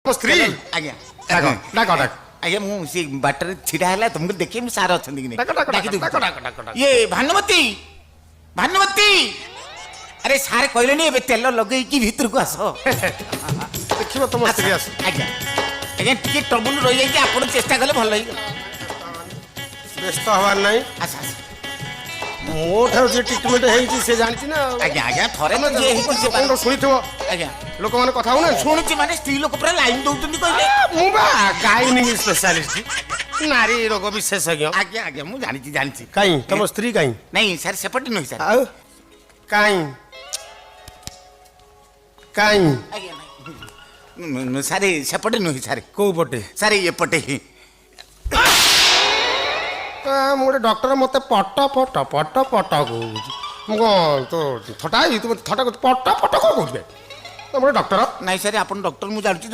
ମୋ ସ୍ତ୍ରୀ ଆଜ୍ଞା ଡାକ ଡାକ ଡାକ ଆଜ୍ଞା ମୁଁ ସେ ବାଟରେ ଛିଡ଼ା ହେଲା ତୁମକୁ ଦେଖି ମୁଁ ସାର୍ ଅଛନ୍ତି କି ଡାକ ଡାକ ଡାକି ଡାକ ଦଉଛି। ଡାକ ଡାକ ଡାକ ଇଏ ଭାନୁମତୀ ଭାନୁମତୀ ଆରେ ସାର୍ କହିଲେନି ଏବେ ତେଲ ଲଗେଇକି ଭିତରକୁ ଆସ ଦେଖିବ ତମ ସ୍ତ୍ରୀ ଆସ ଆଜ୍ଞା ଆଜ୍ଞା ଟିକେ ଟ୍ରବୁଲ ରହିଯାଇଛି ଆପଣ ଚେଷ୍ଟା କଲେ ଭଲ ହେଇଗଲା ବ୍ୟସ୍ତ ହବାର ନାହିଁ ଆସ ଆସ ମୋ ଠାରୁ ଯିଏ ଟ୍ରିଟମେଣ୍ଟ ହେଇଛି ସେ ଜାଣିଛି ନା ଆଜ୍ଞା ଆଜ୍ଞା ଥରେ ତ ଯିଏ ହେଇଛି ସେ ଲୋକଙ୍କ ଶୁଣିଥିବ ଆଜ୍ଞା ଲୋକମାନେ କଥା ହଉନାହାନ୍ତି ଶୁଣୁଛି ମାନେ ସ୍ତ୍ରୀ ଲୋକ ପୁରା ଲାଇନ୍ ଦଉଛନ୍ତି କହିଲେ ମୁଁ ବା ଗାଇନିଂ ସ୍ପେଶାଲିଷ୍ଟ ନାରୀ ରୋଗ ବିଶେଷଜ୍ଞ ଆଜ୍ଞା ଆଜ୍ଞା ମୁଁ ଜାଣିଛି ଜାଣିଛି କାଇଁ ତମ ସ୍ତ୍ରୀ କାଇଁ ନାଇଁ ସାର୍ ସେପଟେ ନୁହେଁ ସାର୍ ଆଉ କାଇଁ କାଇଁ ଆଜ୍ଞା ସାର୍ ସେପଟେ ନୁହେଁ ସାର୍ କୋଉ ପଟେ ସାର୍ ଏପଟେ ମୁଁ ଗୋଟେ ଡକ୍ଟର ମତେ ପଟ ପଟ ପଟ ପଟ କହୁଛି ମୁଁ କଣ ତ ଥଟା ତୁ ଥଟା ପଟ ପଟ କଣ କହୁଛୁ ମୁଁ ଗୋଟେ ଡକ୍ଟର ନାଇଁ ସାର୍ ଆପଣ ଡକ୍ଟର ମୁଁ ଜାଣୁଛି